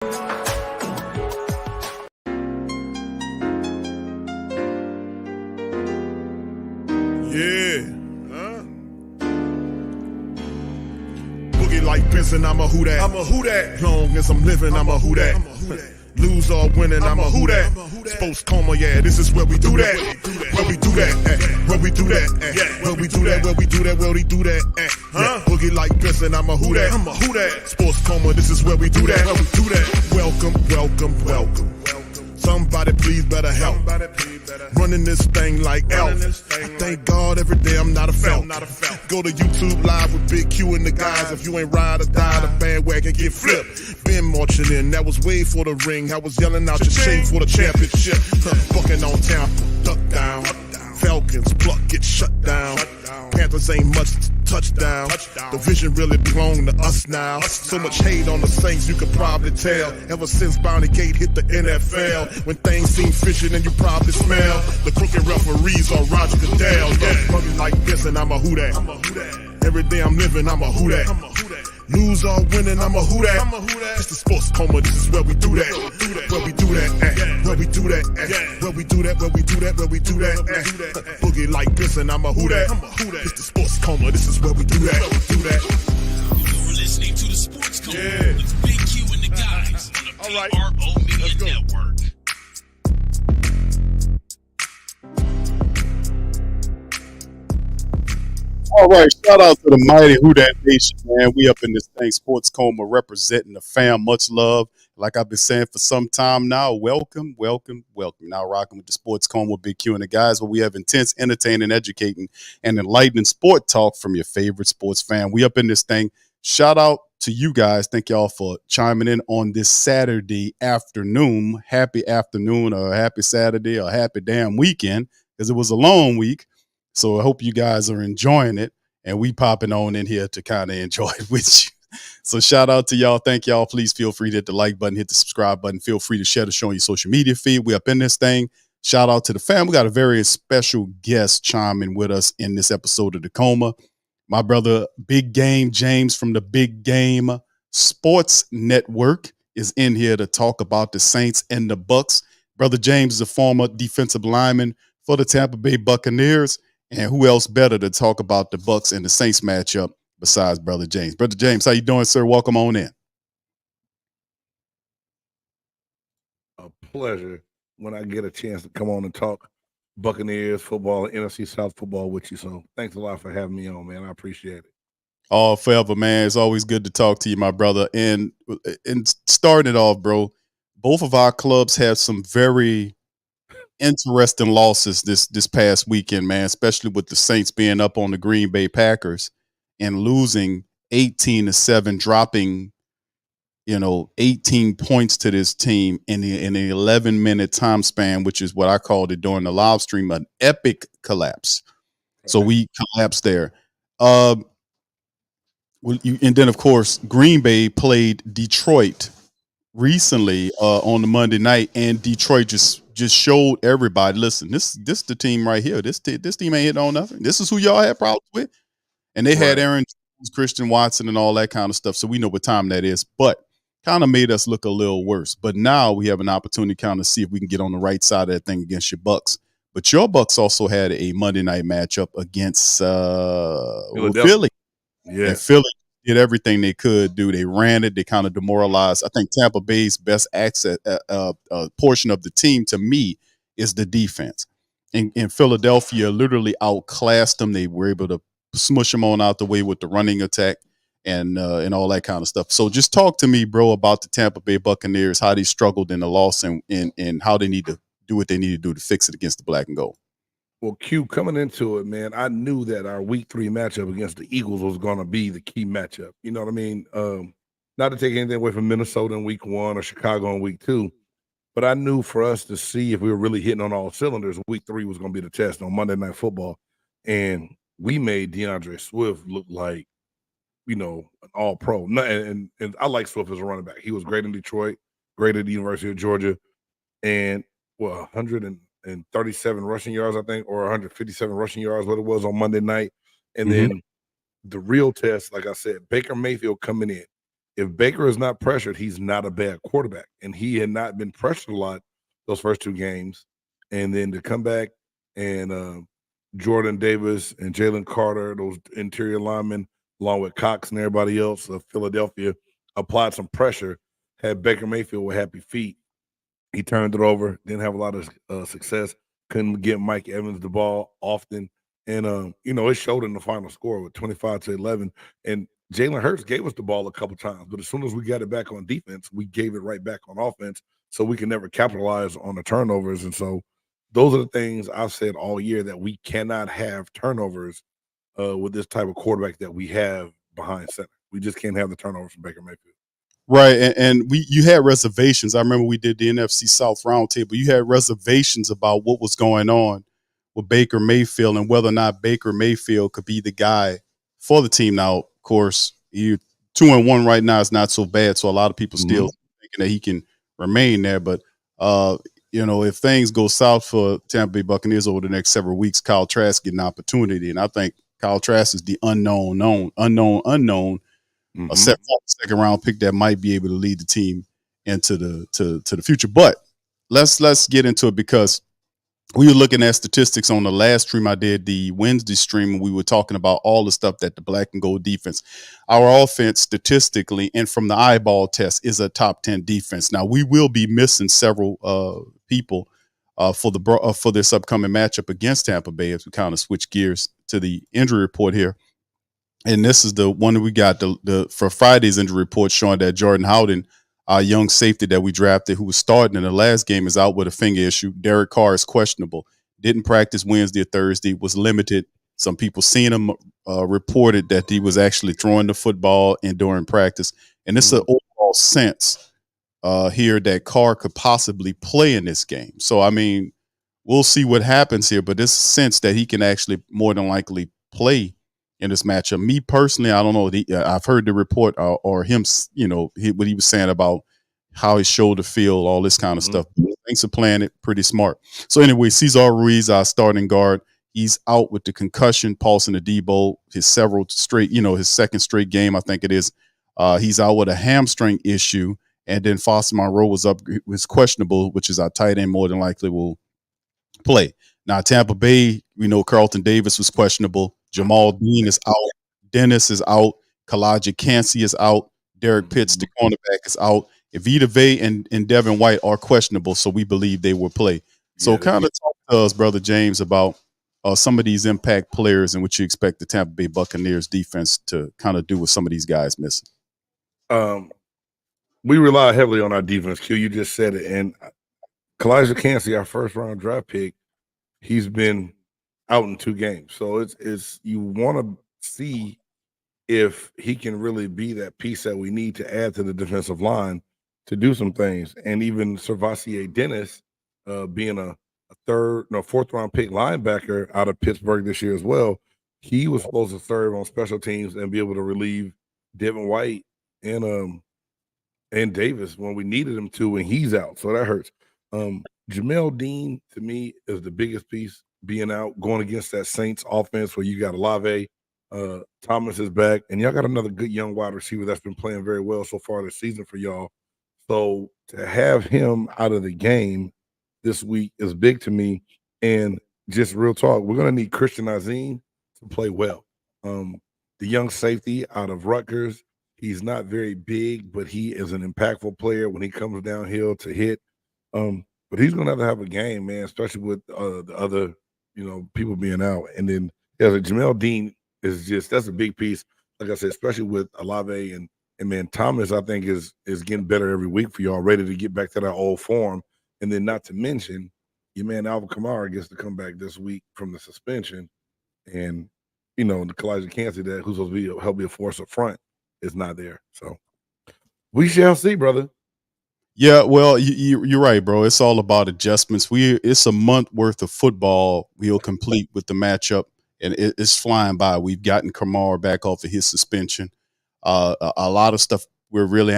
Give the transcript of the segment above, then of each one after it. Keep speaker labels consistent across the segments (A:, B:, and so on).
A: Boogie like Benson, I'm a who that. I'm a who that. Long as I'm living, I'm a who that. Lose or winning, I'm a who that. Sports coma, yeah, this is where we do that. Where we do that, where we do that, where we do that, where we do that, where we do that. Boogie like Benson, I'm a who that. I'm a who that. Sports coma, this is where we do that. Where we do that. Welcome, welcome, welcome. Somebody please better help. Running this thing like Elf. I thank God every day I'm not a felt. Go to YouTube Live with Big Q and the guys. If you ain't ride or die, the bandwagon get flipped. Been marching in, that was way for the ring. I was yelling out your shame for the championship. Bucking on Tampa, duck down. Falcons, pluck, get shut down. Panthers ain't much touchdown. The vision really belong to us now. So much hate on the Saints, you could probably tell. Ever since Bounty Gate hit the NFL, when things seem fishy, then you probably smell the crooked referees or Roger Goodell. Probably like this, and I'm a who that. Every day I'm living, I'm a who that. Lose or winning, I'm a who that. It's the sports coma, this is where we do that. Where we do that, where we do that, where we do that, where we do that, where we do that. Boogie like this, and I'm a who that. It's the sports coma, this is where we do that. You're listening to the sports coma with Big Q and the guys on the PRO Media Network.
B: All right, shout out to the mighty Who Dat Nation, man. We up in this thing, Sports Coma, representing the fam. Much love. Like I've been saying for some time now, welcome, welcome, welcome. Now rocking with the Sports Coma with Big Q and the guys, where we have intense, entertaining, educating, and enlightening sport talk from your favorite sports fan. We up in this thing. Shout out to you guys. Thank y'all for chiming in on this Saturday afternoon. Happy afternoon, or happy Saturday, or happy damn weekend, because it was a long week. So I hope you guys are enjoying it, and we popping on in here to kind of enjoy it with you. So shout out to y'all. Thank y'all. Please feel free to hit the like button, hit the subscribe button. Feel free to share the show on your social media feed. We up in this thing. Shout out to the fam. We got a very special guest chiming with us in this episode of The Coma. My brother, Big Game James from the Big Game Sports Network is in here to talk about the Saints and the Bucs. Brother James is a former defensive lineman for the Tampa Bay Buccaneers. And who else better to talk about the Bucs and the Saints matchup besides Brother James? Brother James, how you doing, sir? Welcome on in.
C: A pleasure when I get a chance to come on and talk Buccaneers football and NFC South football with you. So thanks a lot for having me on, man. I appreciate it.
B: Oh, forever, man. It's always good to talk to you, my brother. And starting it off, bro, both of our clubs had some very interesting losses this past weekend, man, especially with the Saints being up on the Green Bay Packers and losing 18-7, dropping 18 points to this team in an 11-minute time span, which is what I called it during the live stream, an epic collapse. So we collapsed there. And then, of course, Green Bay played Detroit recently on the Monday night, and Detroit just showed everybody, listen, this the team right here. This team ain't hitting on nothing. This is who y'all had problems with. And they had Aaron Jones, Christian Watson, and all that kind of stuff. So we know what time that is. But kind of made us look a little worse. But now we have an opportunity to kind of see if we can get on the right side of that thing against your Bucs. But your Bucs also had a Monday night matchup against Philly.
C: Yeah.
B: And Philly did everything they could do. They ran it. They kind of demoralized. I think Tampa Bay's best portion of the team, to me, is the defense. And Philadelphia literally outclassed them. They were able to smush them on out the way with the running attack and all that kind of stuff. So just talk to me, bro, about the Tampa Bay Buccaneers, how they struggled in the loss and how they need to do what they need to do to fix it against the black and gold.
C: Well, Q, coming into it, man, I knew that our week 3 matchup against the Eagles was going to be the key matchup. You know what I mean? Not to take anything away from Minnesota in week 1 or Chicago in week 2, but I knew for us to see if we were really hitting on all cylinders, week 3 was going to be the test on Monday Night Football. And we made DeAndre Swift look like, an all-pro. And I like Swift as a running back. He was great in Detroit, great at the University of Georgia, and 137 rushing yards, I think, or 157 rushing yards, what it was on Monday night. And then the real test, like I said, Baker Mayfield coming in. if Baker is not pressured, he's not a bad quarterback. And he had not been pressured a lot those first 2 games. And then to come back and Jordan Davis and Jalen Carter, those interior linemen, along with Cox and everybody else of Philadelphia, applied some pressure, had Baker Mayfield with happy feet. He turned it over, didn't have a lot of success, couldn't get Mike Evans the ball often. And, it showed in the final score with 25-11. And Jalen Hurts gave us the ball a couple times, but as soon as we got it back on defense, we gave it right back on offense, so we can never capitalize on the turnovers. And so those are the things I've said all year, that we cannot have turnovers with this type of quarterback that we have behind center. We just can't have the turnovers from Baker Mayfield.
B: Right, and you had reservations. I remember we did the NFC South roundtable. You had reservations about what was going on with Baker Mayfield and whether or not Baker Mayfield could be the guy for the team. Now, of course, you 2-1 right now is not so bad, so a lot of people still thinking that he can remain there. But if things go south for Tampa Bay Buccaneers over the next several weeks, Kyle Trask get an opportunity, and I think Kyle Trask is the unknown. A second round pick that might be able to lead the team into the future. But let's get into it, because we were looking at statistics on the last stream I did, the Wednesday stream, and we were talking about all the stuff that the black and gold defense, our offense statistically and from the eyeball test, is a top 10 defense. Now, we will be missing several people for this upcoming matchup against Tampa Bay, as we kind of switch gears to the injury report here. And this is the one that we got for Friday's injury report, showing that Jordan Howden, our young safety that we drafted, who was starting in the last game, is out with a finger issue. Derek Carr is questionable. Didn't practice Wednesday or Thursday, was limited. Some people seen him reported that he was actually throwing the football and during practice. And it's an overall sense here that Carr could possibly play in this game. So, I mean, we'll see what happens here, but this sense that he can actually more than likely play in this matchup. Me personally, I don't know. I've heard the report or him, what he was saying about how his shoulder feel, all this kind of stuff. Thanks for playing it. Pretty smart. So anyway, Cesar Ruiz, our starting guard, he's out with the concussion, Paulson Adebo, his second straight game, I think it is. He's out with a hamstring issue. And then Foster Monroe was questionable, which is our tight end, more than likely will play. Now, Tampa Bay, we know Carlton Davis was questionable. Jamal Dean is out. Dennis is out. Kalaja Cansey is out. Derek Pitts, the cornerback, is out. Evita Vey and Devin White are questionable, so we believe they will play. So kind of talk to us, Brother James, about some of these impact players and what you expect the Tampa Bay Buccaneers defense to kind of do with some of these guys missing.
C: We rely heavily on our defense, Q. You just said it. And Kalaja Cansey, our first-round draft pick, he's been out in 2 games. So it's you want to see if he can really be that piece that we need to add to the defensive line to do some things. And even Servassier Dennis, being a fourth-round pick linebacker out of Pittsburgh this year as well, he was supposed to serve on special teams and be able to relieve Devin White and Davis when we needed him to, and he's out. So that hurts. Jamel Dean, to me, is the biggest piece, being out, going against that Saints offense where you got Olave, Thomas is back, and y'all got another good young wide receiver that's been playing very well so far this season for y'all. So to have him out of the game this week is big to me. And just real talk, we're going to need Christian Azim to play well. The young safety out of Rutgers, he's not very big, but he is an impactful player when he comes downhill to hit. But he's going to have a game, man, especially with the other, people being out. And then Jamel Dean is that's a big piece. Like I said, especially with Olave and man, Thomas, I think is getting better every week for y'all, ready to get back to that old form. And then not to mention, your man Alvin Kamara gets to come back this week from the suspension. And, the Kalaja Cansey who's supposed to help be a force up front is not there. So we shall see, brother.
B: Yeah, well, you're right, bro. It's all about adjustments. It's a month worth of football we'll complete with the matchup, and it's flying by. We've gotten Kamara back off of his suspension. A lot of stuff we're really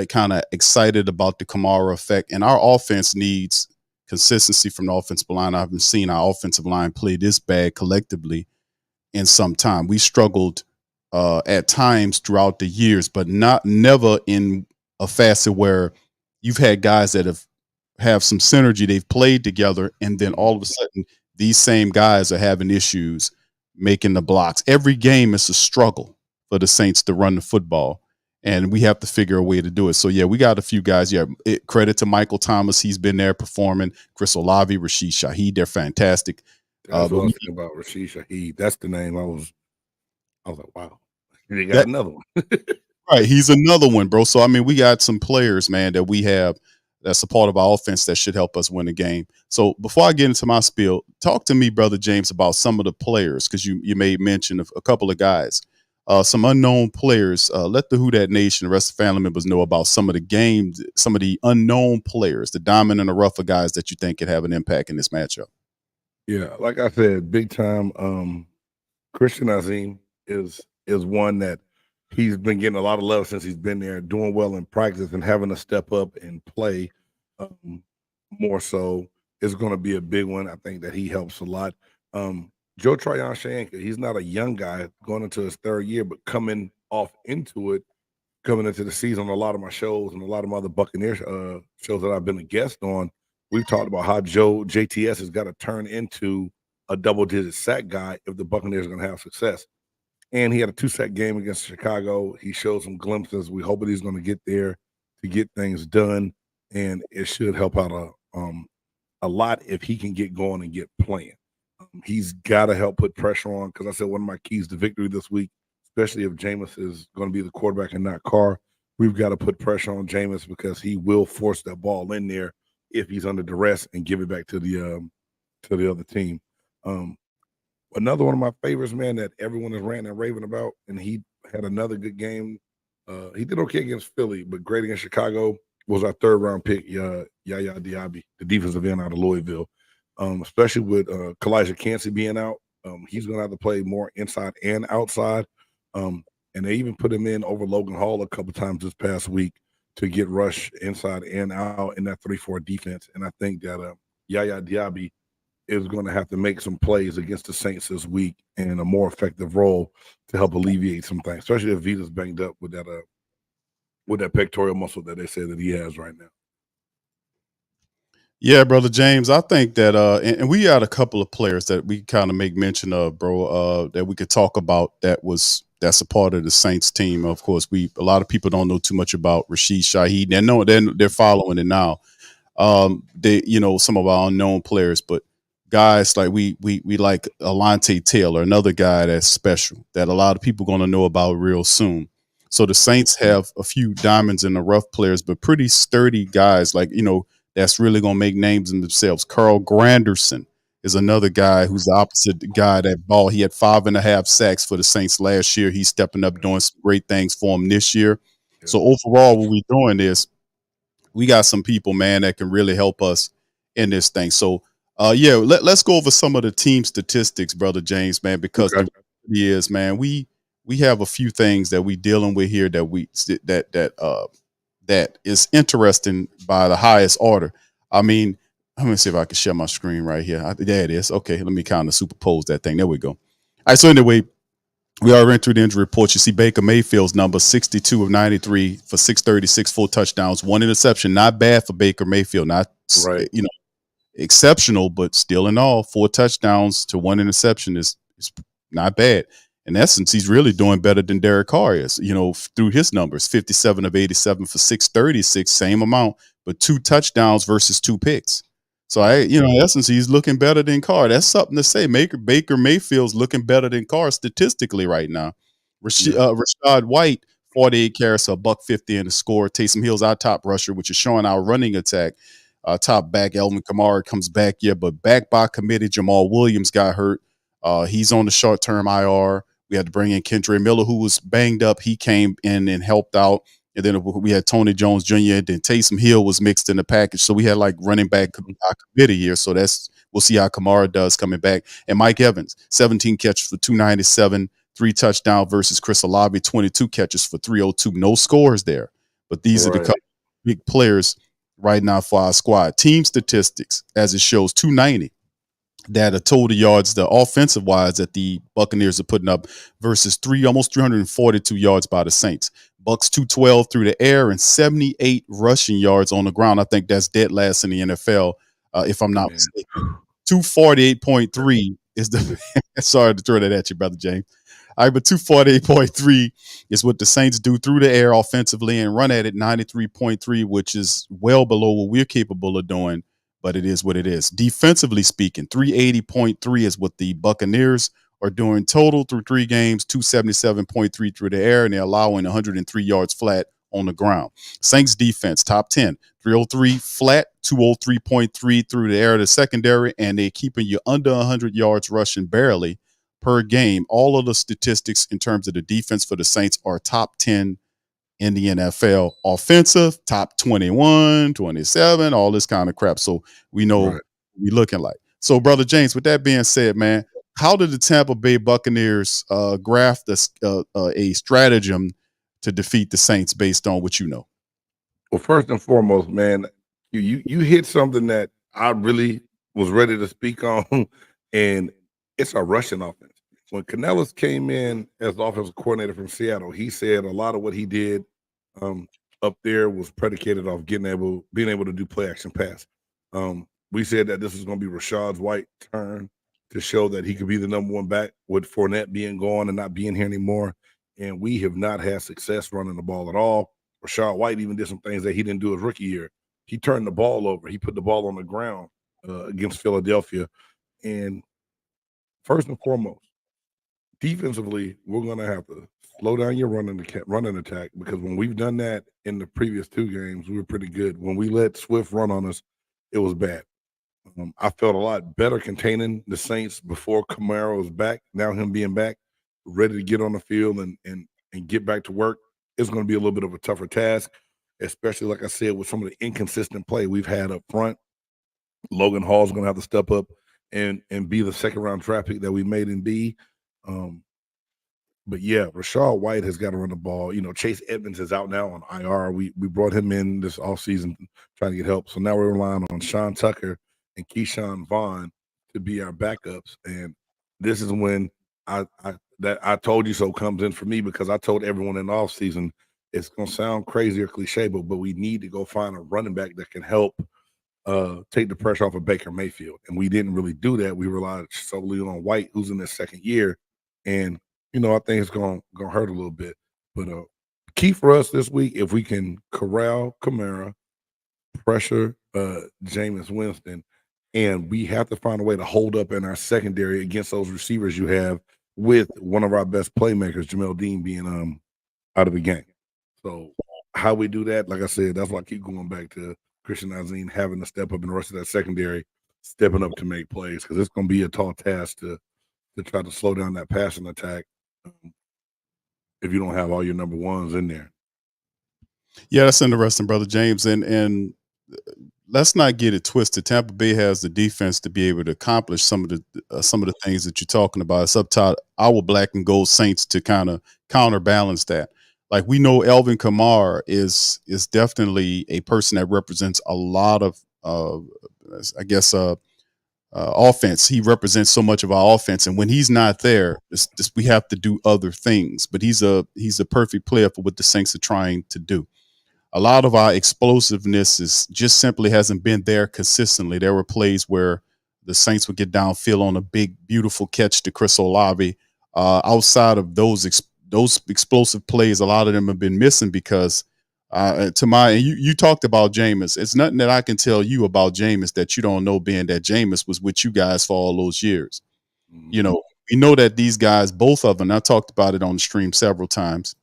B: kind of excited about the Kamara effect, and our offense needs consistency from the offensive line. I haven't seen our offensive line play this bad collectively in some time. We struggled at times throughout the years, but never in a facet where you've had guys that have some synergy. They've played together, and then all of a sudden, these same guys are having issues making the blocks. Every game is a struggle for the Saints to run the football, and we have to figure a way to do it. So yeah, we got a few guys. Yeah, credit to Michael Thomas. He's been there performing. Chris Olave, Rashid Shaheed, they're fantastic.
C: That's what I was thinking about, Rashid Shaheed. That's the name I was like, wow. They got another one.
B: Right, he's another one, bro. So I mean, we got some players, man, that we have that's a part of our offense that should help us win the game. So before I get into my spiel, talk to me, brother James, about some of the players, because you made mention of a couple of guys, some unknown players. Let the Who Dat Nation, the rest of the family members know about some of the games, some of the unknown players, the diamond and the rougher guys that you think could have an impact in this matchup.
C: Yeah, like I said, big time. Christian Azim is one that he's been getting a lot of love since he's been there, doing well in practice and having to step up and play more so is going to be a big one. I think that he helps a lot. Joe Tryon-Shoyinka, he's not a young guy going into his third year, but coming into the season on a lot of my shows and a lot of my other Buccaneers shows that I've been a guest on, we've talked about how JTS has got to turn into a double-digit sack guy if the Buccaneers are going to have success. And he had a 2-sack game against Chicago. He showed some glimpses. We hope that he's going to get there to get things done, and it should help out a lot if he can get going and get playing. He's got to help put pressure on, because I said one of my keys to victory this week, especially if Jameis is going to be the quarterback and not Carr, we've got to put pressure on Jameis because he will force that ball in there if he's under duress and give it back to the other team. Another one of my favorites, man, that everyone is ranting and raving about, and he had another good game. He did okay against Philly, but great against Chicago, was our third-round pick, Yaya Diaby, the defensive end out of Louisville. Especially with Kalijah Kancey being out, he's going to have to play more inside and outside. And they even put him in over Logan Hall a couple times this past week to get rush inside and out in that 3-4 defense. And I think that Yaya Diaby is going to have to make some plays against the Saints this week in a more effective role to help alleviate some things, especially if Vita's banged up with that pectoral muscle that they say that he has right now.
B: Yeah, brother James, I think that and we got a couple of players that we kind of make mention of, bro, that we could talk about that's a part of the Saints team. Of course, a lot of people don't know too much about Rashid Shaheed. They're following it now. Some of our unknown players, but guys like we like Alontae Taylor, another guy that's special that a lot of people going to know about real soon. So the Saints have a few diamonds in the rough players, but pretty sturdy guys that's really going to make names in themselves. Carl Granderson is another guy who's the opposite guy that ball. He had 5.5 sacks for the Saints last year. He's stepping up, doing some great things for him this year. Yeah. So overall, what we're doing is we got some people, man, that can really help us in this thing. So, let's go over some of the team statistics, brother James, man, because the reality is, man, we have a few things that we dealing with here that is interesting by the highest order. I mean, let me see if I can share my screen right here. There it is. Okay, let me kind of superpose that thing. There we go. All right, so anyway, we already went through the injury report. You see Baker Mayfield's number, 62 of 93 for 636, 4 touchdowns, 1 interception. Not bad for Baker Mayfield. Not, right, exceptional, but still in all, 4 touchdowns to 1 interception is not bad. In essence, he's really doing better than Derek Carr is, through his numbers, 57 of 87 for 636, same amount, but 2 touchdowns versus 2 picks. So, in essence, he's looking better than Carr. That's something to say. Baker Mayfield's looking better than Carr statistically right now. Rashad White, 48 carries, a $150 in the score. Taysom Hill's our top rusher, which is showing our running attack. Top back, Elvin Kamara comes back, but back by committee, Jamal Williams got hurt. He's on the short-term IR. We had to bring in Kendre Miller, who was banged up. He came in and helped out. And then we had Tony Jones Jr. And then Taysom Hill was mixed in the package. So we had like running back committee here. So we'll see how Kamara does coming back. And Mike Evans, 17 catches for 297, 3 touchdowns versus Chris Olave, 22 catches for 302. No scores there. But these are the couple big players right now for our squad. Team statistics, as it shows, 290. that total yards, the offensive wise, that the Buccaneers are putting up versus almost 342 yards by the Saints. Bucs 212 through the air and 78 rushing yards on the ground. I think that's dead last in the NFL, if I'm not mistaken. 248.3 is the sorry to throw that at you, brother James. All right, but 248.3 is what the Saints do through the air offensively and run at it 93.3, which is well below what we're capable of doing, but it is what it is. Defensively speaking, 380.3 is what the Buccaneers are doing total through 3 games, 277.3 through the air, and they're allowing 103 yards flat on the ground. Saints defense, top 10, 303 flat, 203.3 through the air of the secondary, and they're keeping you under 100 yards rushing barely per game. All of the statistics in terms of the defense for the Saints are top 10 in the NFL. Offensive, top 21, 27, all this kind of crap. So we know what we're looking like. So, Brother James, with that being said, man, how did the Tampa Bay Buccaneers graft a stratagem to defeat the Saints based on what you know?
C: Well, first and foremost, man, you hit something that I really was ready to speak on, and it's a rushing offense. When Canellis came in as the offensive coordinator from Seattle, he said a lot of what he did up there was predicated off being able to do play action pass. We said that this was going to be Rashad White's turn to show that he could be the number one back with Fournette being gone and not being here anymore. And we have not had success running the ball at all. Rashad White even did some things that he didn't do his rookie year. He turned the ball over. He put the ball on the ground against Philadelphia. And first and foremost, defensively, we're going to have to slow down your running attack, because when we've done that in the previous 2 games, we were pretty good. When we let Swift run on us, it was bad. I felt a lot better containing the Saints before Kamara was back. Now him being back, ready to get on the field and get back to work, it's going to be a little bit of a tougher task, especially, like I said, with some of the inconsistent play we've had up front. Logan Hall's going to have to step up and be the second-round draft pick that we made him be. But yeah, Rashad White has got to run the ball. Chase Edmonds is out now on IR. We brought him in this offseason trying to get help. So now we're relying on Sean Tucker and Keyshawn Vaughn to be our backups. And this is when I told you so comes in for me, because I told everyone in the offseason, it's going to sound crazy or cliche, but we need to go find a running back that can help take the pressure off of Baker Mayfield. And we didn't really do that. We relied solely on White, who's in his second year. And I think it's gonna hurt a little bit. But key for us this week, if we can corral Kamara, pressure Jameis Winston, and we have to find a way to hold up in our secondary against those receivers you have, with one of our best playmakers, Jamel Dean, being out of the game. So how we do that, like I said, that's why I keep going back to Christian Azine having to step up, and the rest of that secondary stepping up to make plays, because it's going to be a tall task to try to slow down that passing attack if you don't have all your number ones in there.
B: Yeah, that's interesting, Brother James. And let's not get it twisted. Tampa Bay has the defense to be able to accomplish some of the things that you're talking about. It's up to our black and gold Saints to kind of counterbalance that. Like, we know Elvin Kamara is definitely a person that represents a lot of, offense. He represents so much of our offense, and when he's not there, we have to do other things. But he's a perfect player for what the Saints are trying to do. A lot of our explosiveness just simply hasn't been there consistently. There were plays where the Saints would get downfield on a big, beautiful catch to Chris Olave. Outside of those explosive plays, a lot of them have been missing because you talked about Jameis. It's nothing that I can tell you about Jameis that you don't know, being that Jameis was with you guys for all those years. Mm-hmm. We know that these guys, both of them, I talked about it on the stream several times,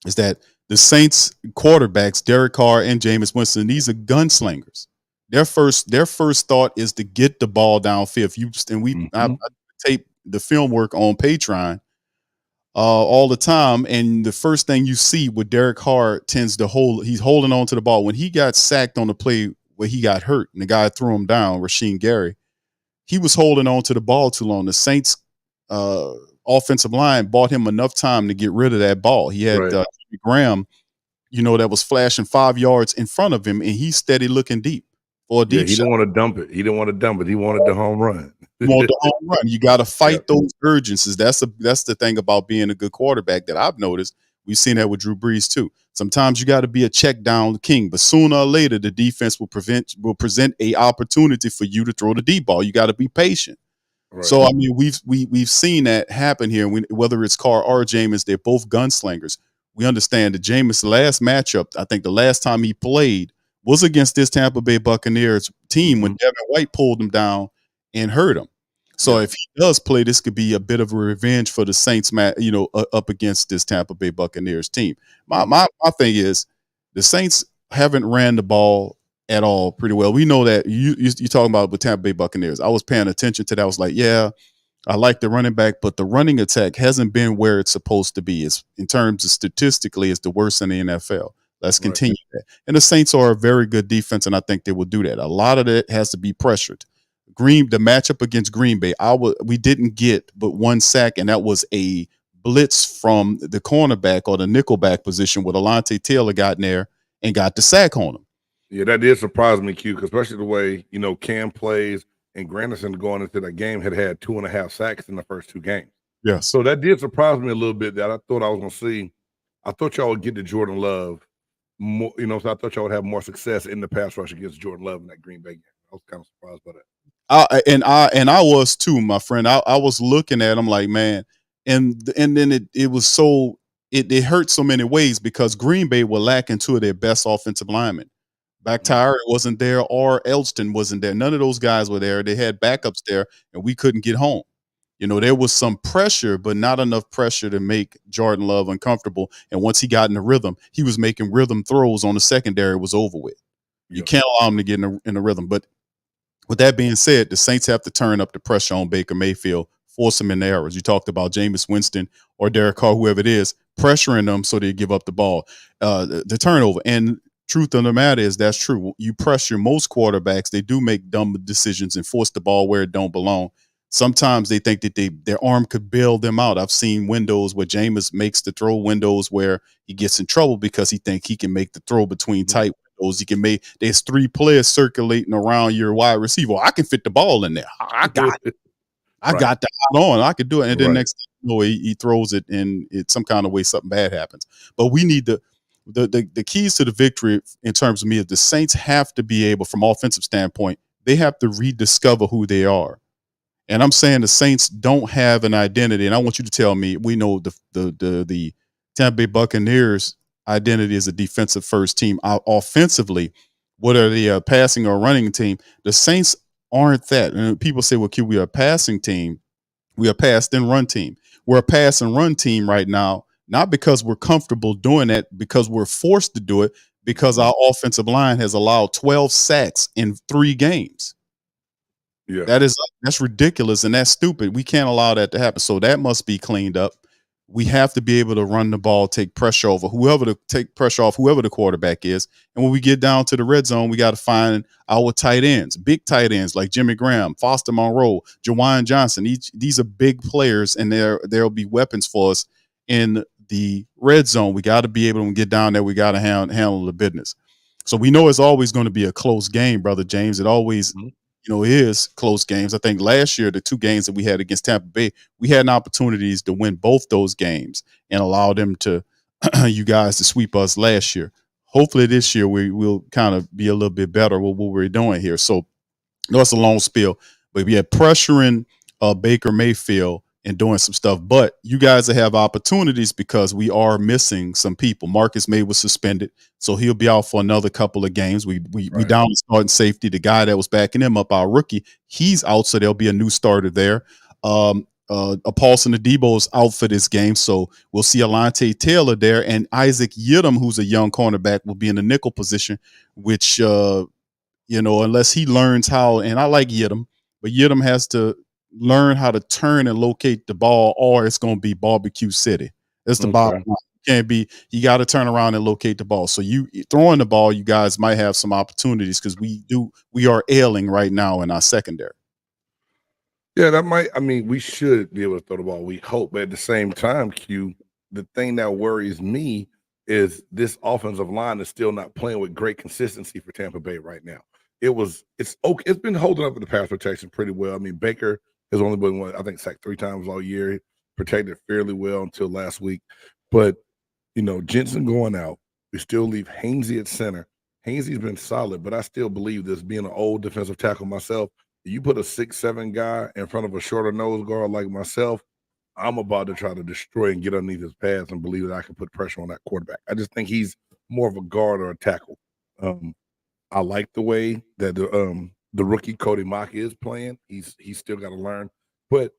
B: is that the Saints quarterbacks, Derek Carr and Jameis Winston, these are gunslingers. Their first thought is to get the ball downfield. I tape the film work on Patreon all the time, and the first thing you see with Derek Carr he's holding on to the ball. When he got sacked on the play where he got hurt and the guy threw him down, Rasheem Gary, he was holding on to the ball too long. The Saints offensive line bought him enough time to get rid of that ball. He had Graham, that was flashing 5 yards in front of him, and he's steady looking deep for a
C: Yeah,
B: deep
C: he
B: shot.
C: didn't want to dump it. He didn't want to dump it. He wanted the home run.
B: You want the home run. You got to fight those urgencies. That's the thing about being a good quarterback that I've noticed. We've seen that with Drew Brees too. Sometimes you got to be a check down king, but sooner or later the defense will present a opportunity for you to throw the deep ball. You got to be patient.
C: Right.
B: So I mean, we've seen that happen here. Whether it's Carr or Jameis, they're both gunslingers. We understand that Jameis' last matchup, I think the last time he played was against this Tampa Bay Buccaneers team when Devin White pulled him down and hurt him. So if he does play, this could be a bit of a revenge for the Saints, up against this Tampa Bay Buccaneers team. My thing is the Saints haven't ran the ball at all pretty well. We know that you're talking about with Tampa Bay Buccaneers. I was paying attention to that. I was like, yeah, I like the running back, but the running attack hasn't been where it's supposed to be. It's in terms of statistically, it's the worst in the NFL. Let's continue that. And the Saints are a very good defense, and I think they will do that. A lot of it has to be pressured. The matchup against Green Bay, we didn't get but one sack, and that was a blitz from the cornerback or the nickelback position where Alontae Taylor got in there and got the sack on him.
C: Yeah, that did surprise me, Q, especially the way, Cam plays and Granderson going into that game had 2.5 sacks in the first 2 games.
B: Yes.
C: So that did surprise me a little bit that I thought I was going to see. I thought y'all would get to Jordan Love more, so I thought y'all would have more success in the pass rush against Jordan Love in that Green Bay game. I was kind of surprised by that.
B: I was too, my friend. I was looking at him like, man, and then it was so it hurt so many ways because Green Bay were lacking 2 of their best offensive linemen. Bakhtiari wasn't there, or Elston wasn't there. None of those guys were there. They had backups there, and we couldn't get home. There was some pressure, but not enough pressure to make Jordan Love uncomfortable. And once he got in the rhythm, he was making rhythm throws on the secondary. It was over with. You can't allow him to get in the rhythm. But with that being said, the Saints have to turn up the pressure on Baker Mayfield, force him in the errors. You talked about Jameis Winston or Derek Carr, whoever it is, pressuring them so they give up the ball, the turnover. And truth of the matter is that's true. You pressure most quarterbacks, they do make dumb decisions and force the ball where it don't belong. Sometimes they think that their arm could bail them out. I've seen windows where Jameis makes the throw, windows where he gets in trouble because he think he can make the throw between tight windows. He can make. There's 3 players circulating around your wide receiver. I can fit the ball in there. I got it. I got the on. I could do it. And then next thing you know, he throws it, and it's some kind of way something bad happens. But we need the keys to the victory in terms of me. The Saints have to be able, from offensive standpoint, they have to rediscover who they are. And I'm saying the Saints don't have an identity. And I want you to tell me, we know the Tampa Bay Buccaneers identity is a defensive first team. Offensively, whether they are passing or running team, the Saints aren't that. And people say, well, Q, we are a passing team. We are a pass then run team. We're a pass and run team right now, not because we're comfortable doing that, because we're forced to do it, because our offensive line has allowed 12 sacks in 3 games. Yeah, that's ridiculous and that's stupid. We can't allow that to happen. So that must be cleaned up. We have to be able to run the ball, take pressure over whoever the quarterback is. And when we get down to the red zone, we got to find our tight ends, big tight ends like Jimmy Graham, Foster Monroe, Jawan Johnson. These are big players, and there'll be weapons for us in the red zone. We got to be able to get down there. We got to handle the business. So we know it's always going to be a close game, Brother James. It always is close games. I think last year, the 2 games that we had against Tampa Bay, we had opportunities to win both those games and allow them to, you guys to sweep us last year. Hopefully this year we will kind of be a little bit better with what we're doing here. So it's a long spiel, but we had pressuring Baker Mayfield and doing some stuff. But you guys have opportunities because we are missing some people. Marcus May was suspended, so he'll be out for another couple of games. We down the starting safety. The guy that was backing him up, our rookie, he's out, so there'll be a new starter there. Paulson Adebo is out for this game, so we'll see Alontae Taylor there, and Isaac Yiadom, who's a young cornerback, will be in the nickel position, which unless he learns how, and I like Yiadom, but Yiadom has to learn how to turn and locate the ball, or it's going to be barbecue city. That's the bottom line. You got to turn around and locate the ball. So you throwing the ball, you guys might have some opportunities because we are ailing right now in our secondary.
C: Yeah, we should be able to throw the ball. We hope, but at the same time, Q, the thing that worries me is this offensive line is still not playing with great consistency for Tampa Bay right now. it's okay. It's been holding up in the pass protection pretty well. I mean, Baker has only been I think sacked 3 times all year. He protected fairly well until last week. But Jensen going out, we still leave Hainsey at center. Hainsey's been solid, but I still believe this, being an old defensive tackle myself, you put a 6'7" guy in front of a shorter nose guard like myself, I'm about to try to destroy and get underneath his pads and believe that I can put pressure on that quarterback. I just think he's more of a guard or a tackle. I like the way that the rookie Cody Mack is playing. He's still got to learn, but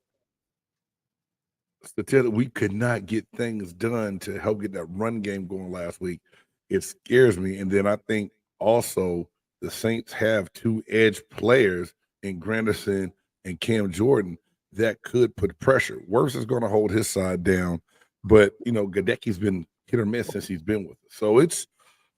C: we could not get things done to help get that run game going last week. It scares me. And then I think also the Saints have 2 edge players in Granderson and Cam Jordan that could put pressure. Wirfs is going to hold his side down, but Gadecki's been hit or miss since he's been with us. So it's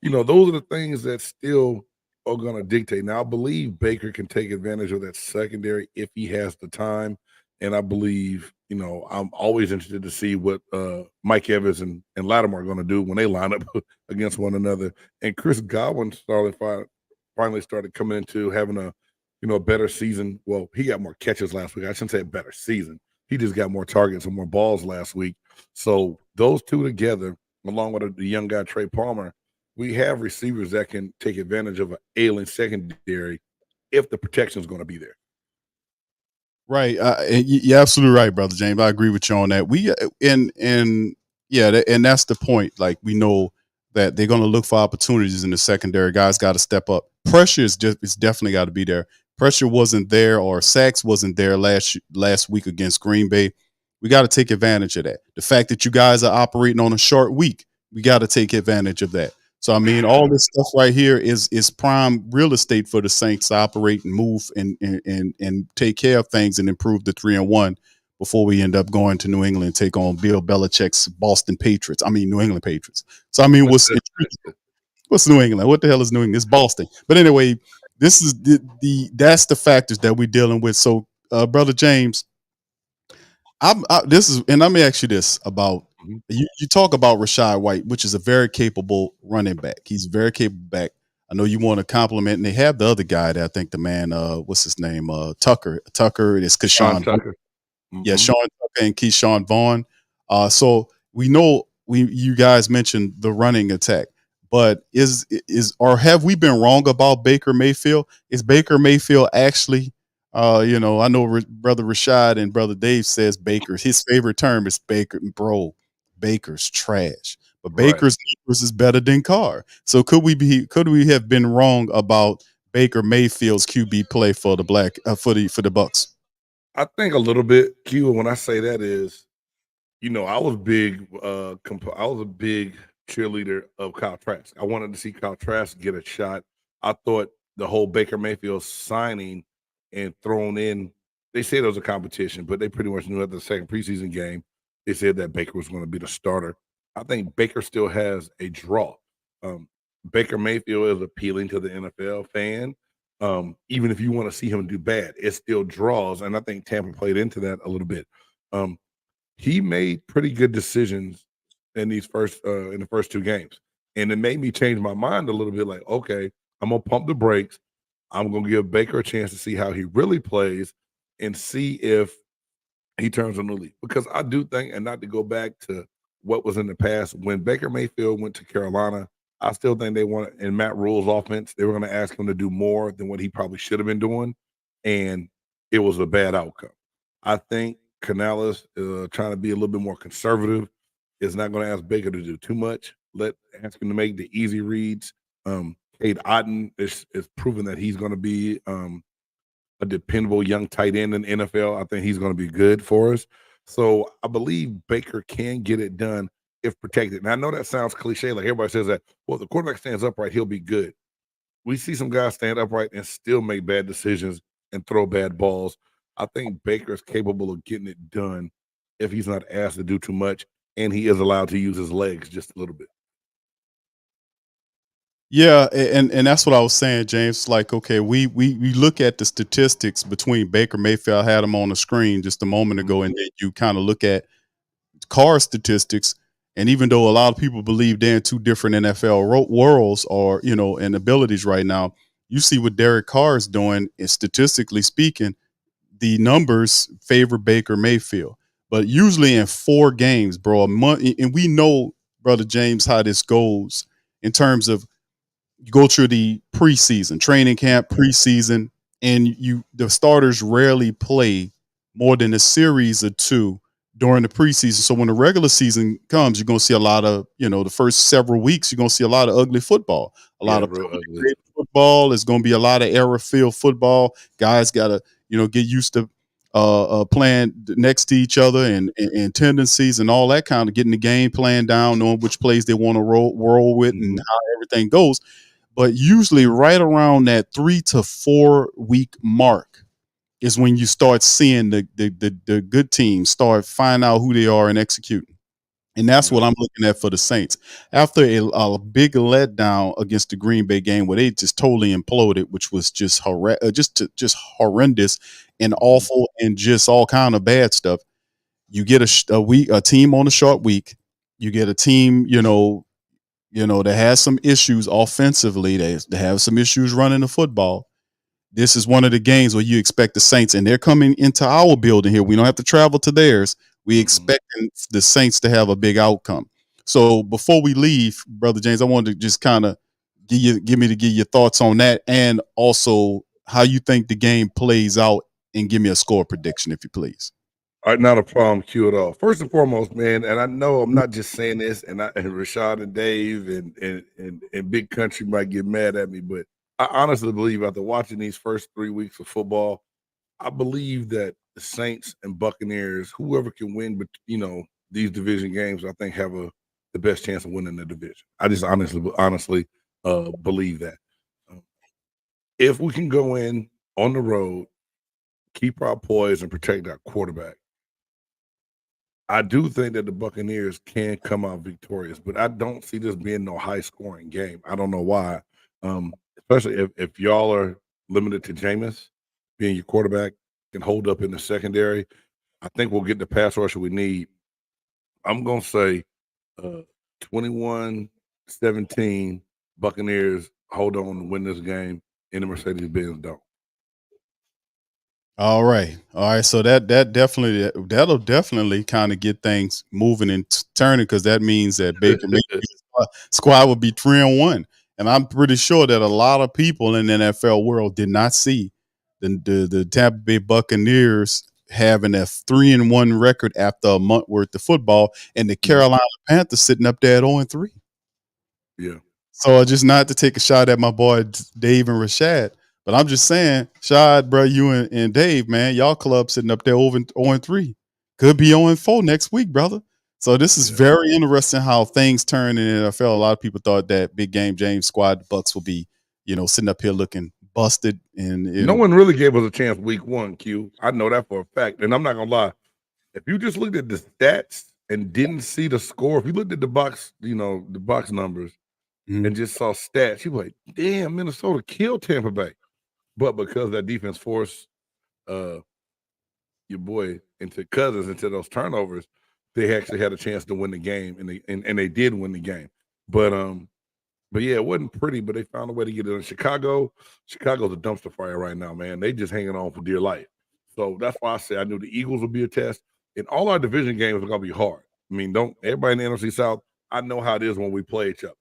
C: those are the things that still are going to dictate. Now I believe Baker can take advantage of that secondary if he has the time, and I believe I'm always interested to see what Mike Evans and Lattimore are going to do when they line up against one another. And Chris Godwin finally started coming into having a better season. Well, he got more catches last week. I shouldn't say a better season. He just got more targets and more balls last week. So those two together, along with the young guy Trey Palmer, we have receivers that can take advantage of an ailing secondary if the protection is going to be there.
B: Right. You're absolutely right, brother James. I agree with you on that. And that's the point. Like, we know that they're going to look for opportunities in the secondary. Guys got to step up. Pressure it's definitely got to be there. Pressure wasn't there, or sacks wasn't there last week against Green Bay. We got to take advantage of that. The fact that you guys are operating on a short week, we got to take advantage of that. So, I mean, all this stuff right here is prime real estate for the Saints to operate and move and take care of things and improve the 3-1 before we end up going to New England and take on Bill Belichick's New England Patriots. So, I mean, what's New England? What the hell is New England? It's Boston. But anyway, this is that's the factors that we're dealing with. So, brother James, let me ask you this about you talk about Rachaad White, which is a very capable running back. He's a very capable back. I know you want to compliment, and they have the other guy that I think the man, what's his name? Tucker. Tucker. It is Keyshawn Tucker. Mm-hmm. Yeah, Sean Tucker and Keyshawn Vaughn. So we know you guys mentioned the running attack, but have we been wrong about Baker Mayfield? Is Baker Mayfield actually? I know Brother Rashad and Brother Dave says Baker. His favorite term is Baker. Bro, Baker's trash, but Baker's numbers is better than Carr. So could we have been wrong about Baker Mayfield's QB play for the for the Bucs?
C: I think a little bit, Q. When I say that is, I was big. I was a big cheerleader of Kyle Trask. I wanted to see Kyle Trask get a shot. I thought the whole Baker Mayfield signing and thrown in, they said it was a competition, but they pretty much knew at the second preseason game, they said that Baker was going to be the starter. I think Baker still has a draw. Baker Mayfield is appealing to the NFL fan. Even if you want to see him do bad, it still draws. And I think Tampa played into that a little bit. He made pretty good decisions in the first 2 games. And it made me change my mind a little bit, like, okay, I'm going to pump the brakes. I'm going to give Baker a chance to see how he really plays and see if he turns a new leaf. Because I do think, and not to go back to what was in the past, when Baker Mayfield went to Carolina, I still think they wanted, in Matt Rule's offense, they were going to ask him to do more than what he probably should have been doing, and it was a bad outcome. I think Canales, trying to be a little bit more conservative, is not going to ask Baker to do too much. Ask him to make the easy reads. Cade Otton is proven that he's going to be a dependable young tight end in the NFL. I think he's going to be good for us. So I believe Baker can get it done if protected. And I know that sounds cliche, like everybody says that, well, if the quarterback stands upright, he'll be good. We see some guys stand upright and still make bad decisions and throw bad balls. I think Baker is capable of getting it done if he's not asked to do too much and he is allowed to use his legs just a little bit.
B: Yeah, and that's what I was saying, James. Like, okay, we look at the statistics between Baker Mayfield. I had him on the screen just a moment ago, and then you kind of look at Carr statistics. And even though a lot of people believe they're in 2 different NFL worlds or and abilities right now, you see what Derek Carr is doing, and statistically speaking, the numbers favor Baker Mayfield. But usually in 4 games, bro, a month, and we know, Brother James, how this goes in terms of you go through the preseason, training camp, preseason, and the starters rarely play more than a series or 2 during the preseason. So when the regular season comes, you're gonna see a lot of, the first several weeks, you're gonna see a lot of ugly football, a lot of
C: real ugly
B: football. There's gonna be a lot of error-filled football. Guys gotta, get used to playing next to each other and tendencies and all that kind of getting the game plan down, knowing which plays they want to roll with and how everything goes. But usually right around that 3 to 4 week mark is when you start seeing the good teams start finding out who they are and executing. And that's what I'm looking at for the Saints. After a big letdown against the Green Bay game where they just totally imploded, which was just horrendous and awful and just all kind of bad stuff. You get a team on a short week. You get a team, that has some issues offensively. They have some issues running the football. This is one of the games where you expect the Saints, and they're coming into our building here. We don't have to travel to theirs. We expect the Saints to have a big outcome. So before we leave, Brother James, I wanted to just kind of give me your thoughts on that, and also how you think the game plays out, and give me a score prediction, if you please.
C: All right, not a problem, Q, at all. First and foremost, man, and I know I'm not just saying this, and Rashad and Dave and Big Country might get mad at me, but I honestly believe after watching these first 3 weeks of football, I believe that the Saints and Buccaneers, whoever can win, but these division games, I think have the best chance of winning the division. I just honestly believe that. If we can go in on the road, keep our poise and protect our quarterback, I do think that the Buccaneers can come out victorious, but I don't see this being no high-scoring game. I don't know why, especially if y'all are limited to Jameis being your quarterback and hold up in the secondary. I think we'll get the pass rusher we need. I'm going to say 21-17 Buccaneers hold on to win this game in the Mercedes-Benz Dome.
B: All right. So that'll definitely kind of get things moving and turning, because that means that Baker squad will be 3-1, and I'm pretty sure that a lot of people in the NFL world did not see the Tampa Bay Buccaneers having a 3-1 record after a month worth of football, and the Carolina Panthers sitting up there at 0-3.
C: Yeah.
B: So just not to take a shot at my boy Dave and Rashad, but I'm just saying, Shad, bro, you and Dave, man, y'all club sitting up there over 0-3. Could be 0-4 next week, brother. So this is very interesting how things turn in the NFL. A lot of people thought that Big Game James squad, the Bucs, will be, sitting up here looking busted. And
C: no one really gave us a chance week 1, Q. I know that for a fact. And I'm not going to lie. If you just looked at the stats and didn't see the score, if you looked at the Bucs, the Bucs numbers, and just saw stats, you were like, damn, Minnesota killed Tampa Bay. But because that defense forced your boy Cousins into those turnovers, they actually had a chance to win the game, and they did win the game. But yeah, it wasn't pretty, but they found a way to get it in Chicago. Chicago's a dumpster fire right now, man. They just hanging on for dear life. So that's why I say I knew the Eagles would be a test, and all our division games are gonna be hard. I mean, don't everybody in the NFC South, I know how it is when we play each other.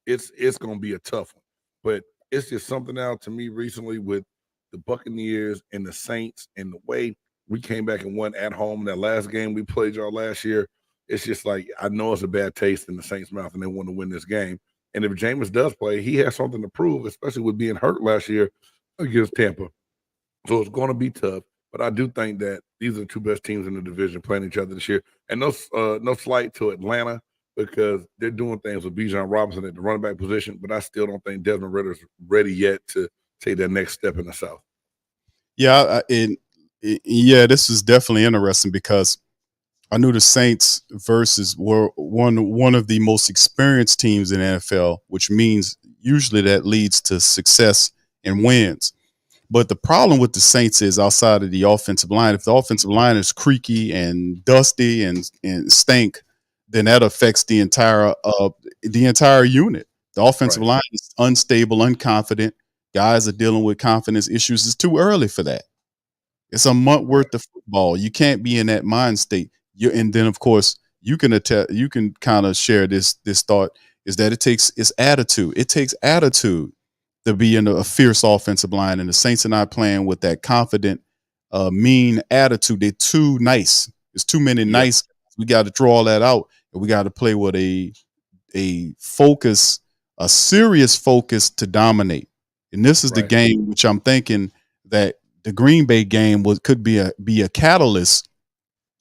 C: It's gonna be a tough one, but it's just something out to me recently with the Buccaneers and the Saints and the way we came back and won at home that last game we played y'all last year. It's just like, I know it's a bad taste in the Saints' mouth, and they want to win this game. And if Jameis does play, he has something to prove, especially with being hurt last year against Tampa. So it's going to be tough. But I do think that these are the two best teams in the division playing each other this year. And no slight to Atlanta, because they're doing things with Bijan Robinson at the running back position, but I still don't think Desmond Ritter's ready yet to take that next step in the South.
B: Yeah, this is definitely interesting, because I knew the Saints were one of the most experienced teams in the NFL, which means usually that leads to success and wins. But the problem with the Saints is, outside of the offensive line, if the offensive line is creaky and dusty and stink, then that affects the entire unit. The offensive line is unstable, unconfident. Guys are dealing with confidence issues. It's too early for that. It's a month worth of football. You can't be in that mind state. And then of course you can kind of share this thought is that it's attitude. It takes attitude to be in a fierce offensive line, and the Saints are not playing with that confident, mean attitude. They're too nice. There's too many nice. We got to throw all that out, and we got to play with a focus, a serious focus to dominate. And this is the game which I'm thinking that the Green Bay game could be a catalyst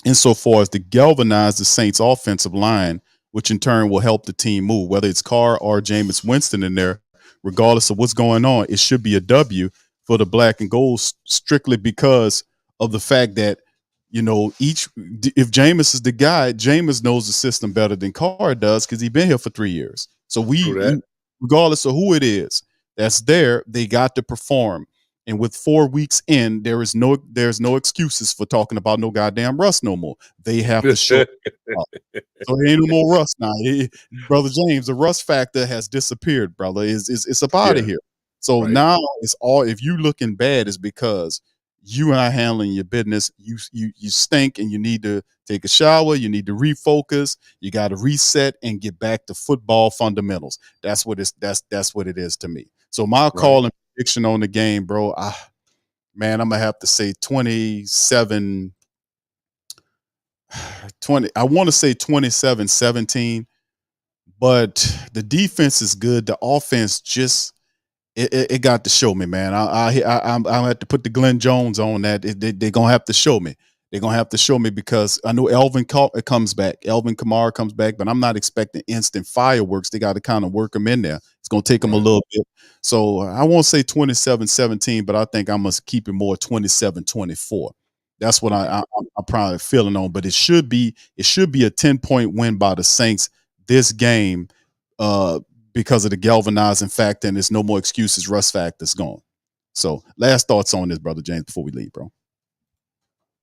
B: insofar as to galvanize the Saints offensive line, which in turn will help the team move, whether it's Carr or Jameis Winston in there, regardless of what's going on. It should be a W for the black and gold strictly because of the fact that, if Jameis is the guy, Jameis knows the system better than Carr does because he's been here for 3 years. So regardless of who it is that's there, they got to perform. And with 4 weeks in, there's no excuses for talking about no goddamn Russ no more. They have to show up. So there ain't no more Russ now. Brother James, the Russ factor has disappeared, brother. It's up out of here. So now it's all, if you looking bad, is because you are not handling your business. You stink and you need to take a shower. You need to refocus. You got to reset and get back to football fundamentals. That's what it is to me. So my call and prediction on the game, bro, I'm gonna have to say 27-20. I want to say 27-17, but the defense is good. The offense just it got to show me, man. I have to put the Glenn Jones on that. They're gonna have to show me. They're gonna have to show me because I know Alvin comes back. Alvin Kamara comes back, but I'm not expecting instant fireworks. They got to kind of work them in there. It's gonna take them a little bit. So I won't say 27-17, but I think I must keep it more 27-24. That's what I'm probably feeling on. But it should be a 10-point win by the Saints this game because of the galvanizing factor, and there's no more excuses. Russ factor's gone. So last thoughts on this, Brother James, before we leave, bro.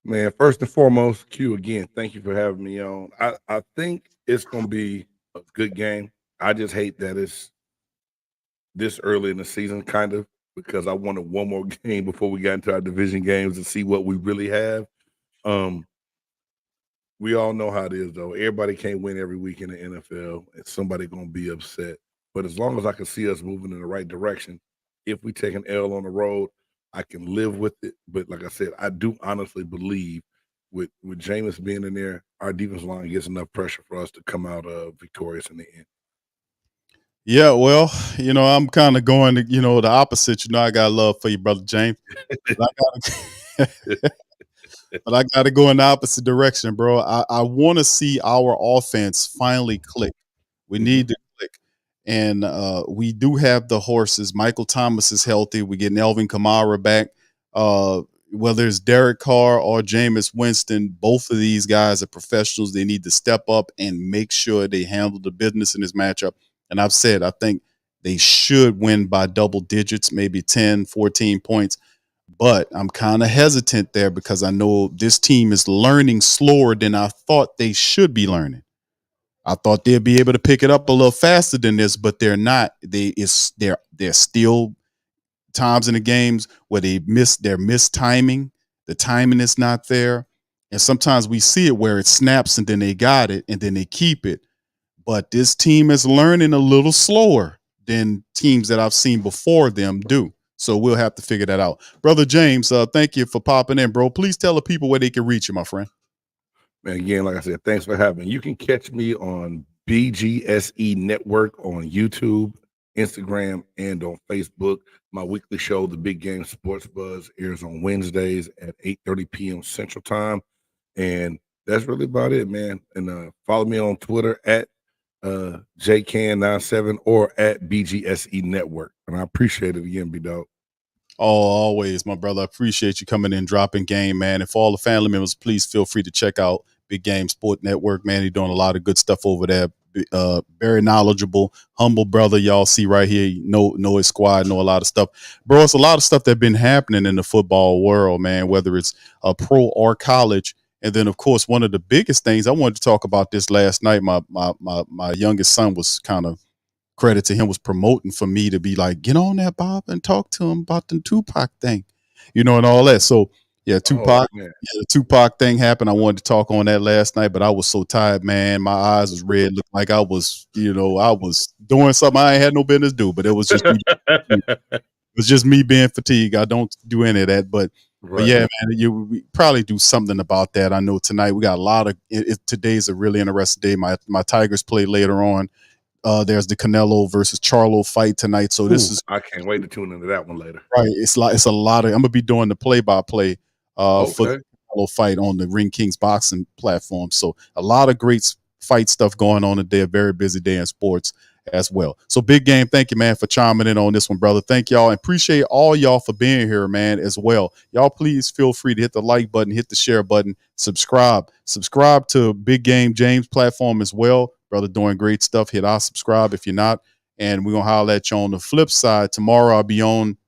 C: Man, first and foremost, Q, again, thank you for having me on. I think it's going to be a good game. I just hate that it's this early in the season, kind of, because I wanted one more game before we got into our division games to see what we really have. We all know how it is, though. Everybody can't win every week in the NFL, and somebody going to be upset. But as long as I can see us moving in the right direction, if we take an L on the road, I can live with it. But like I said, I do honestly believe with Jameis being in there, our defense line gets enough pressure for us to come out victorious in the end.
B: Yeah, well, I'm kind of going to, the opposite. I got love for you, Brother James. But I got to go in the opposite direction, bro. I want to see our offense finally click. We need to click. And we do have the horses. Michael Thomas is healthy. We're getting Alvin Kamara back. Whether it's Derek Carr or Jameis Winston, both of these guys are professionals. They need to step up and make sure they handle the business in this matchup. And I've said, I think they should win by double digits, maybe 10, 14 points. But I'm kind of hesitant there because I know this team is learning slower than I thought they should be learning. I thought they'd be able to pick it up a little faster than this, but they're not. They're still times in the games where they're mistiming. The timing is not there. And sometimes we see it where it snaps and then they got it and then they keep it. But this team is learning a little slower than teams that I've seen before them do. So we'll have to figure that out. Brother James, thank you for popping in, bro. Please tell the people where they can reach you, my friend.
C: Man, again, like I said, thanks for having me. You can catch me on BGSE Network on YouTube, Instagram, and on Facebook. My weekly show, The Big Game Sports Buzz, airs on Wednesdays at 8:30 p.m. Central Time. And that's really about it, man. And follow me on Twitter at JCan97 or at BGSE Network. And I appreciate it again, B-Dog.
B: Oh, always, my brother. I appreciate you coming in, dropping game, man. And for all the family members, please feel free to check out Big Game Sport Network, man. He's doing a lot of good stuff over there. Very knowledgeable, humble brother. Y'all see right here, know his squad, know a lot of stuff. Bro, it's a lot of stuff that's been happening in the football world, man, whether it's pro or college. And then, of course, one of the biggest things, I wanted to talk about this last night. My youngest son was kind of credit to him, was promoting for me to be like, get on there, Bob, and talk to him about the Tupac thing, and all that. So yeah, Tupac.
C: Oh, man.
B: Yeah, the Tupac thing happened. I wanted to talk on that last night, but I was so tired, man. My eyes was red, looked like I was, I was doing something I ain't had no business do. But it was just me. It was just me being fatigued. I don't do any of that, but yeah, man, we probably do something about that. I know tonight we got a lot of. Today's a really interesting day. My Tigers play later on. There's the Canelo versus Charlo fight tonight. So
C: I can't wait to tune into that one later.
B: Right, it's a lot of. I'm gonna be doing the play-by-play. For the Canelo fight on the Ring Kings boxing platform. So a lot of great fight stuff going on today. A very busy day in sports as well. So Big Game, thank you, man, for chiming in on this one, brother. Thank y'all, and appreciate all y'all for being here, man, as well. Y'all please feel free to hit the like button, hit the share button, subscribe to Big Game James platform as well. Brother doing great stuff. Hit our subscribe if you're not, and we're gonna holler at you on the flip side. Tomorrow I'll be on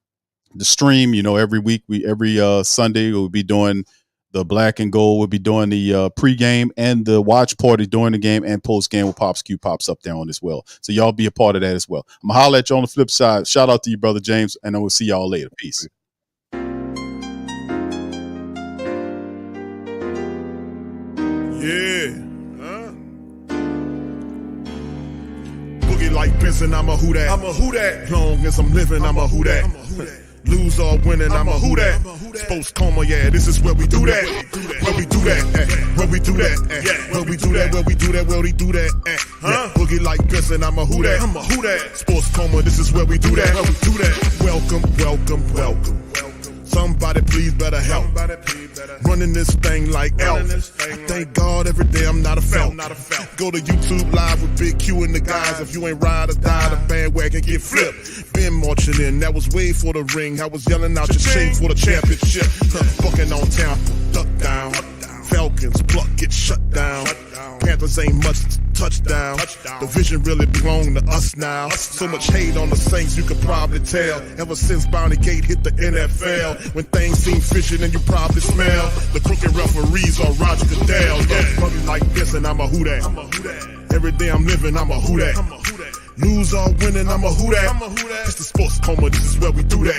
B: the stream, every week, every Sunday we'll be doing the Black and Gold. We'll be doing the pregame and the watch party during the game, and post game with Pops Q pops up there on as well. So y'all be a part of that as well. I'm gonna holler at you on the flip side. Shout out to you, brother James, and I will see y'all later. Peace.
A: Yeah. Boogie like Benson, I'm a who that. I'm a who that. Long as I'm living, I'm a who that. Lose or winning, I'm a who that. Sports coma, yeah, this is where we do that. Where we do that, where we do that, where we do that, where we do that, where we do that, Boogie like Benson, I'm a who that. I'm a who that. Sports coma, this is where we do that. Where we do that. Welcome, welcome, welcome. Somebody please better help. Running this thing like Elf. I thank God every day I'm not a felt. Go to YouTube Live with Big Q and the guys. If you ain't ride or die, the bandwagon get flipped. Been marching in, that was way for the ring. I was yelling out your chain for the championship. Bucking on Tampa, duck down. Falcons, pluck, get shut down. Panthers ain't much touchdown. The vision really belong to us now. So much hate on the Saints, you could probably tell. Ever since Bounty Gate hit the NFL, when things seem fishy, then you probably smell the crooked referees or Roger Goodell. Yeah, fucking like this, and I'm a who that. Every day I'm living, I'm a who that. Lose or winning, I'm a who that. It's the sports coma, this is where we do that.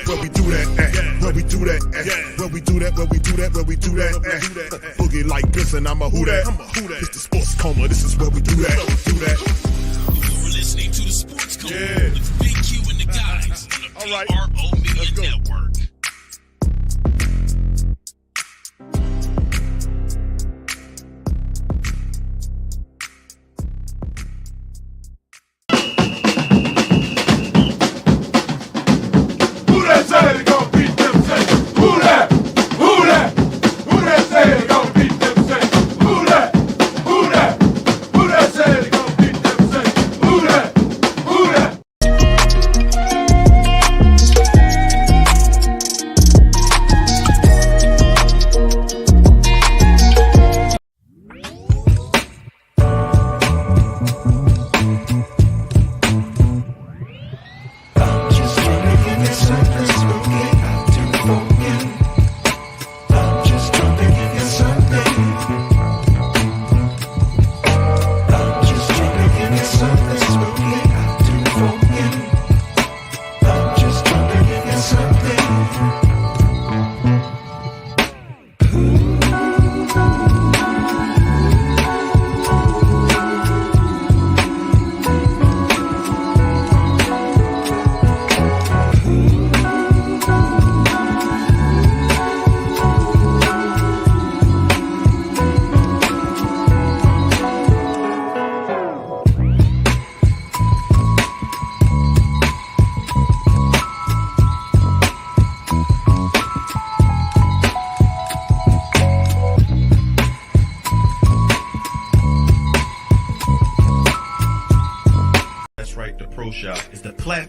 A: Where we do that, where we do that, where we do that, where we do that, where we do that. Boogie like Benson, I'm a who that. It's the sports coma, this is where we do that.
D: You're listening to the Sports Coma with Big Q and the guys on the PRO Media Network.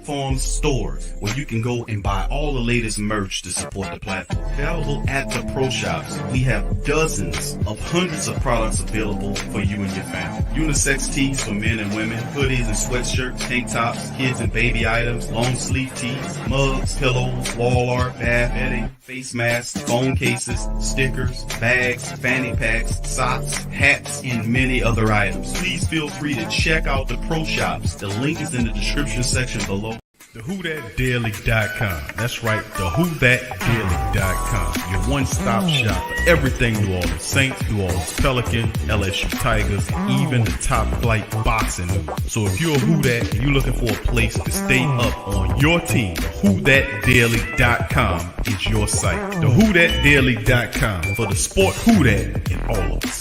E: platform store where you can go and buy all the latest merch to support the platform. Available at the Pro Shops, we have dozens of hundreds of products available for you and your family. Unisex tees for men and women, hoodies and sweatshirts, tank tops, kids and baby items, long sleeve tees, mugs, pillows, wall art, bath bedding, face masks, phone cases, stickers, bags, fanny packs, socks, hats, and many other items. Please feel free to check out the Pro Shops. The link is in the description section below.
F: TheWhoThatDaily.com. That's right, TheWhoThatDaily.com. Your one-stop shop for everything New Orleans Saints, New Orleans Pelicans, LSU Tigers, even the top flight boxing news. So if you're a Who That and you're looking for a place to stay up on your team, TheWhoThatDaily.com is your site. TheWhoThatDaily.com for the sport Who That in all of it.